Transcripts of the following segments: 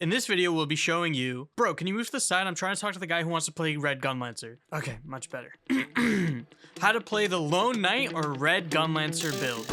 In this video, we'll be showing you... Bro, can you move to the side? I'm trying to talk to the guy who wants to play Red Gunlancer. Okay, much better. How to play the Lone Knight or Red Gunlancer build.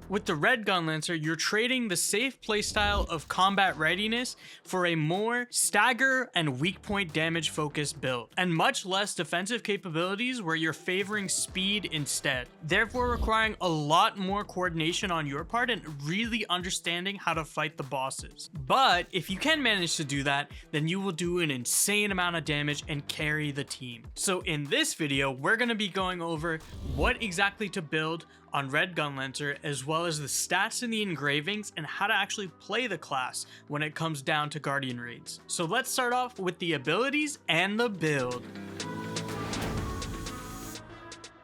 With the Red Gunlancer, you're trading the safe playstyle of combat readiness for a more stagger and weak point damage focused build, and much less defensive capabilities where you're favoring speed instead, therefore requiring a lot more coordination on your part and really understanding how to fight the bosses. But if you can manage to do that, then you will do an insane amount of damage and carry the team. So in this video, we're going to be going over what exactly to build on Red Gunlancer, as well as the stats in the engravings and how to actually play the class when it comes down to Guardian raids. So let's start off with the abilities and the build.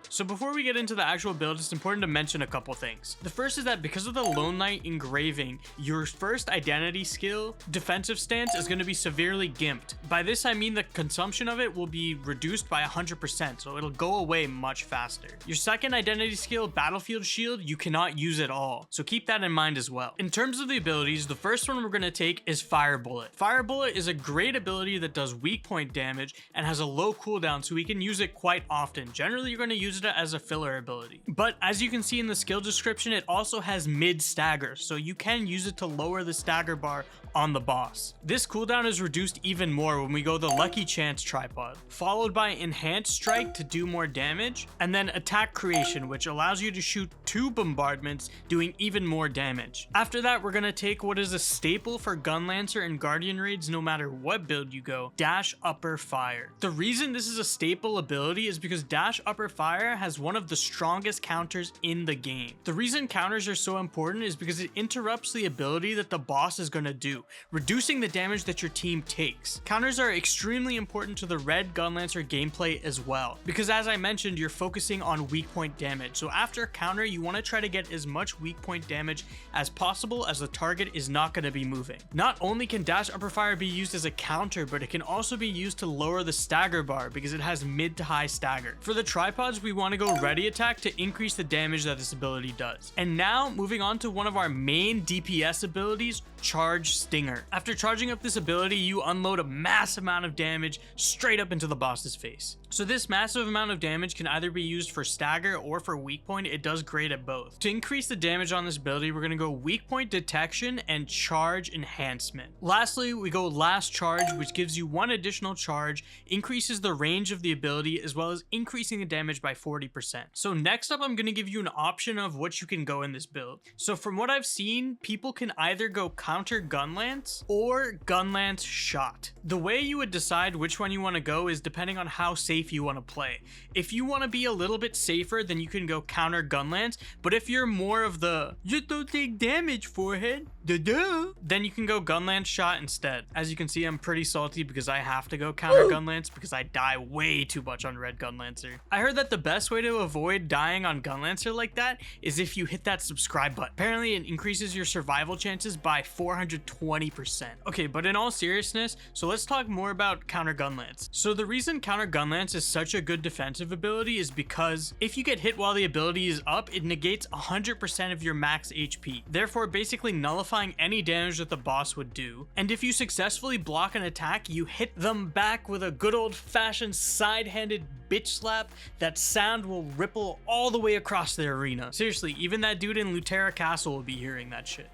So before we get into the actual build, it's important to mention a couple things. The first is that because of the Lone Knight engraving, your first identity skill, defensive stance, is going to be severely gimped. By this I mean the consumption of it will be reduced by 100%, so it'll go away much faster. Your second identity skill, battlefield shield, you cannot use at all, so keep that in mind as well. In terms of the abilities, the first one we're going to take is Fire Bullet. Fire Bullet is a great ability that does weak point damage and has a low cooldown, so we can use it quite often. Generally, you're going to use it as a filler ability, but as you can see in the skill description, it also has mid stagger, so you can use it to lower the stagger bar on the boss. This cooldown is reduced even more when we go the Lucky Chance tripod, followed by Enhanced Strike to do more damage, and then Attack Creation, which allows you to shoot 2 bombardments doing even more damage. After that, we're gonna take what is a staple for Gunlancer and Guardian raids no matter what build you go, Dash Upper Fire. The reason this is a staple ability is because Dash Upper Fire has one of the strongest counters in the game. The reason counters are so important is because it interrupts the ability that the boss is gonna do, reducing the damage that your team takes. Counters are extremely important to the Red Gunlancer gameplay as well, because as I mentioned, you're focusing on weak point damage. So after a counter, you want to try to get as much weak point damage as possible as the target is not going to be moving. Not only can Dash Upper Fire be used as a counter, but it can also be used to lower the stagger bar because it has mid to high stagger. For the tripods, we want to go Ready Attack to increase the damage that this ability does. And now moving on to one of our main DPS abilities, Charge Stinger. After charging up this ability, you unload a massive amount of damage straight up into the boss's face. So this massive amount of damage can either be used for stagger or for weak point. It does great at both. To increase the damage on this ability, we're going to go weak point detection and charge enhancement. Lastly, we go last charge, which gives you 1 additional charge, increases the range of the ability, as well as increasing the damage by 40%. So next up, I'm going to give you an option of what you can go in this build. So from what I've seen, people can either go counter Gunlance or Gunlance shot. The way you would decide which one you want to go is depending on how safe you want to play. If you want to be a little bit safer, then you can go counter Gunlance, but if you're more of the "just don't take damage forehead, then you can go Gunlance shot instead. As you can see, I'm pretty salty because I have to go counter Gunlance because I die way too much on Red Gunlancer. I heard that the best way to avoid dying on Gunlancer like that is if you hit that subscribe button. Apparently it increases your survival chances by 420%. Okay, but in all seriousness, so let's talk more about counter Gunlance. So the reason counter Gunlance is such a good defensive ability is because if you get hit while the ability is up, it negates 100% of your max HP, therefore basically nullifying any damage that the boss would do. And if you successfully block an attack, you hit them back with a good old-fashioned side-handed bitch slap. That sound will ripple all the way across the arena. Seriously, even that dude in Lutera Castle will be hearing that shit.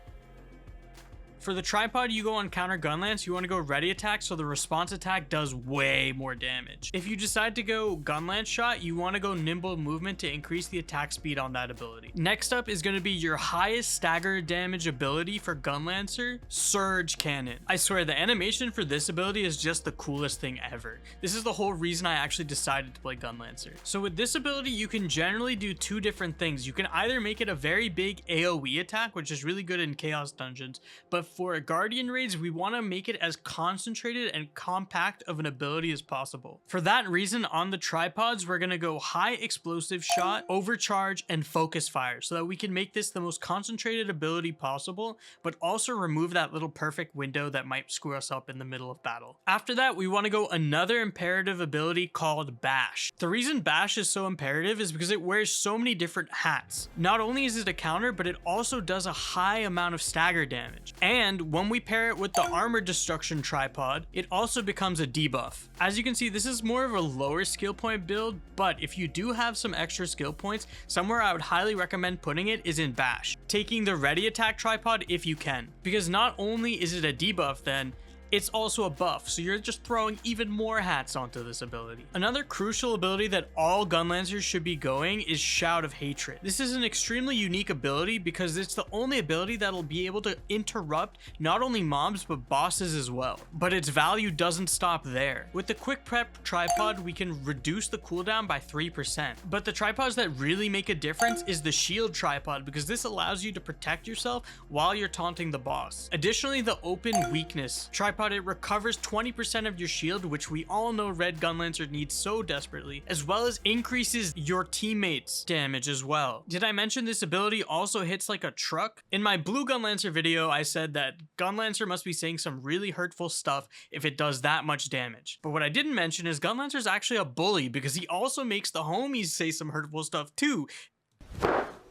For the tripod, you go on counter Gunlance, you want to go Ready Attack so the response attack does way more damage. If you decide to go Gunlance shot, you want to go nimble movement to increase the attack speed on that ability. Next up is going to be your highest stagger damage ability for Gunlancer, Surge Cannon. I swear the animation for this ability is just the coolest thing ever. This is the whole reason I actually decided to play Gunlancer. So with this ability, you can generally do 2 different things. You can either make it a very big AoE attack, which is really good in Chaos dungeons, but for Guardian raids, we want to make it as concentrated and compact of an ability as possible. For that reason, on the tripods, we're going to go high explosive shot, overcharge, and focus fire so that we can make this the most concentrated ability possible, but also remove that little perfect window that might screw us up in the middle of battle. After that, we want to go another imperative ability called Bash. The reason Bash is so imperative is because it wears so many different hats. Not only is it a counter, but it also does a high amount of stagger damage. And when we pair it with the armor destruction tripod, it also becomes a debuff. As you can see, this is more of a lower skill point build, but if you do have some extra skill points, somewhere I would highly recommend putting it is in Bash. Taking the ready attack tripod if you can, because not only is it a debuff then, it's also a buff, so you're just throwing even more hats onto this ability. Another crucial ability that all Gunlancers should be going is Shout of Hatred. This is an extremely unique ability because it's the only ability that'll be able to interrupt not only mobs but bosses as well. But its value doesn't stop there. With the quick prep tripod, we can reduce the cooldown by 3%. But the tripods that really make a difference is the shield tripod, because this allows you to protect yourself while you're taunting the boss. Additionally, the open weakness tripod, it recovers 20% of your shield, which we all know Red Gunlancer needs so desperately, as well as increases your teammates' damage as well. Did I mention this ability also hits like a truck? In my Blue Gunlancer video, I said that Gunlancer must be saying some really hurtful stuff if it does that much damage. But what I didn't mention is Gunlancer is actually a bully, because he also makes the homies say some hurtful stuff too.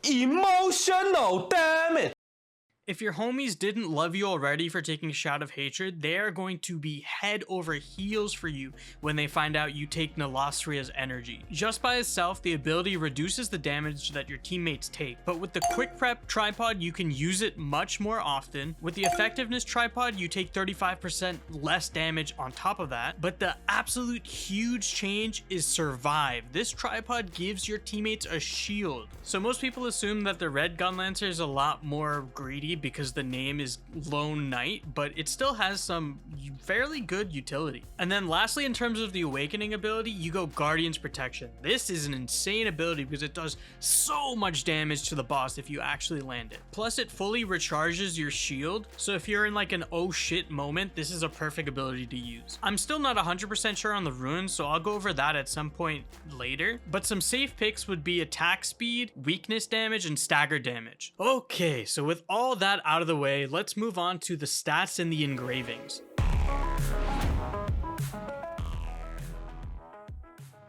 Emotional, damn it! If your homies didn't love you already for taking Shout of Hatred, they are going to be head over heels for you when they find out you take Nalastria's energy. Just by itself, the ability reduces the damage that your teammates take, but with the quick prep tripod, you can use it much more often. With the effectiveness tripod, you take 35% less damage on top of that, but the absolute huge change is Survive. This tripod gives your teammates a shield. So most people assume that the Red Gunlancer is a lot more greedy because the name is Lone Knight, but it still has some fairly good utility. And then lastly, in terms of the awakening ability, you go Guardian's Protection. This is an insane ability because it does so much damage to the boss if you actually land it. Plus it fully recharges your shield, so if you're in like an oh shit moment, this is a perfect ability to use. I'm still not 100% sure on the runes, so I'll go over that at some point later, but some safe picks would be attack speed, weakness damage, and stagger damage. Okay, so with all that out of the way, let's move on to the stats and the engravings.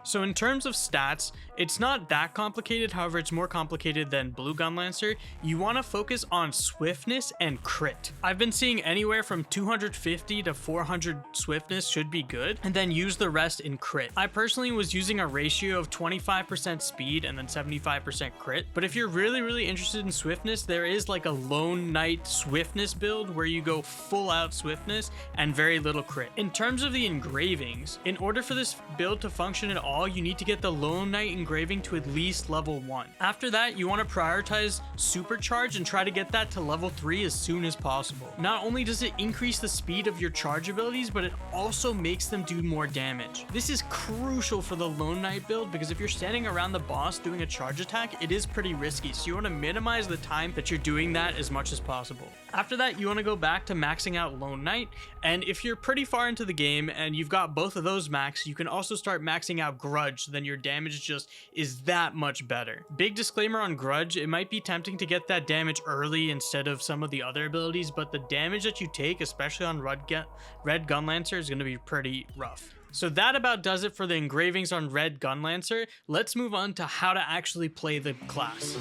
So in terms of stats, it's not that complicated, however it's more complicated than Blue Gunlancer. You want to focus on swiftness and crit. I've been seeing anywhere from 250 to 400 swiftness should be good, and then use the rest in crit. I personally was using a ratio of 25% speed and then 75% crit, but if you're really interested in swiftness, there is like a Lone Knight swiftness build where you go full out swiftness and very little crit. In terms of the engravings, in order for this build to function at all, you need to get the Lone Knight engraving to at least level 1. After that, you want to prioritize supercharge and try to get that to level 3 as soon as possible. Not only does it increase the speed of your charge abilities, but it also makes them do more damage. This is crucial for the Lone Knight build because if you're standing around the boss doing a charge attack, it is pretty risky, so you want to minimize the time that you're doing that as much as possible. After that, you want to go back to maxing out Lone Knight, and if you're pretty far into the game and you've got both of those max, you can also start maxing out Grudge, so then your damage just is that much better. Big disclaimer on Grudge, it might be tempting to get that damage early instead of some of the other abilities, but the damage that you take, especially on Red Gunlancer, is going to be pretty rough. So that about does it for the engravings on Red Gunlancer. Let's move on to how to actually play the class.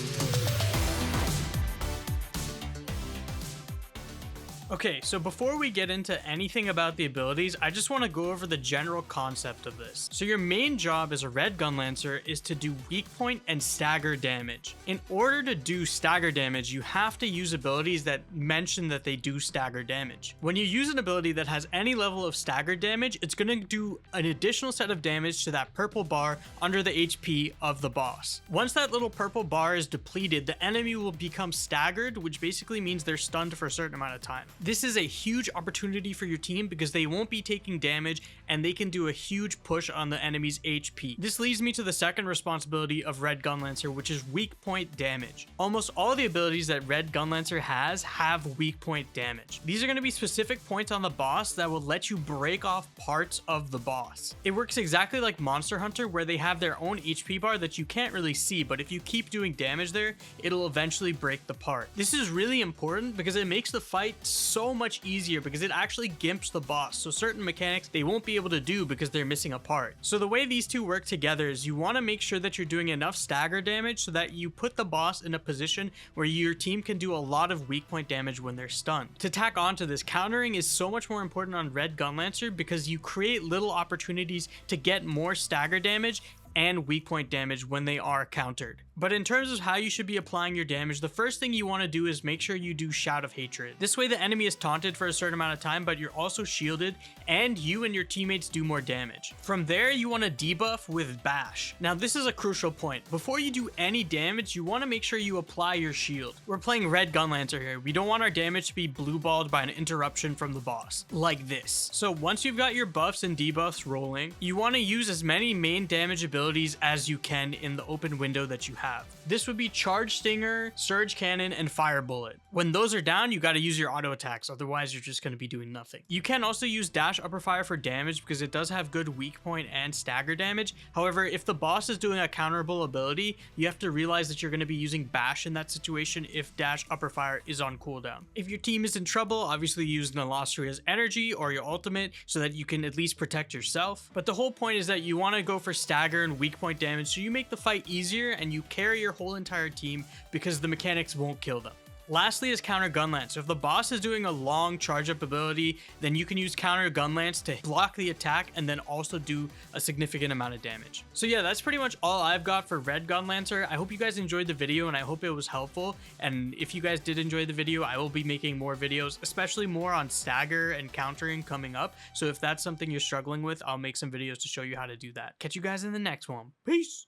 Okay, so before we get into anything about the abilities, I just want to go over the general concept of this. So your main job as a Red Gunlancer is to do weak point and stagger damage. In order to do stagger damage, you have to use abilities that mention that they do stagger damage. When you use an ability that has any level of stagger damage, it's going to do an additional set of damage to that purple bar under the HP of the boss. Once that little purple bar is depleted, the enemy will become staggered, which basically means they're stunned for a certain amount of time. This is a huge opportunity for your team because they won't be taking damage and they can do a huge push on the enemy's HP. This leads me to the second responsibility of Red Gunlancer, which is weak point damage. Almost all the abilities that Red Gunlancer has have weak point damage. These are going to be specific points on the boss that will let you break off parts of the boss. It works exactly like Monster Hunter, where they have their own HP bar that you can't really see, but if you keep doing damage there, it'll eventually break the part. This is really important because it makes the fight so much easier because it actually gimps the boss, so certain mechanics they won't be able to do because they're missing a part. So the way these two work together is you want to make sure that you're doing enough stagger damage so that you put the boss in a position where your team can do a lot of weak point damage when they're stunned. To tack on to this, countering is so much more important on Red Gunlancer because you create little opportunities to get more stagger damage and weak point damage when they are countered. But in terms of how you should be applying your damage, the first thing you want to do is make sure you do Shout of Hatred. This way the enemy is taunted for a certain amount of time, but you're also shielded and you and your teammates do more damage. From there, you want to debuff with Bash. Now this is a crucial point. Before you do any damage, you want to make sure you apply your shield. We're playing Red Gunlancer here. We don't want our damage to be blue balled by an interruption from the boss, like this. So once you've got your buffs and debuffs rolling, you want to use as many main damage abilities as you can in the open window that you have. This would be Charge Stinger, Surge Cannon, and Fire Bullet. When those are down, you got to use your auto attacks, otherwise you're just going to be doing nothing. You can also use Dash Upper Fire for damage because it does have good weak point and stagger damage. However, if the boss is doing a counterable ability, you have to realize that you're going to be using Bash in that situation if Dash Upper Fire is on cooldown. If your team is in trouble, obviously use Nalastria's energy or your ultimate so that you can at least protect yourself. But the whole point is that you want to go for stagger and weak point damage so you make the fight easier and you carry your whole entire team because the mechanics won't kill them. Lastly is Counter Gunlance. So if the boss is doing a long charge up ability, then you can use Counter Gunlance to block the attack and then also do a significant amount of damage. So yeah, that's pretty much all I've got for Red Gunlancer. I hope you guys enjoyed the video and I hope it was helpful. And if you guys did enjoy the video, I will be making more videos, especially more on stagger and countering coming up. So if that's something you're struggling with, I'll make some videos to show you how to do that. Catch you guys in the next one. Peace!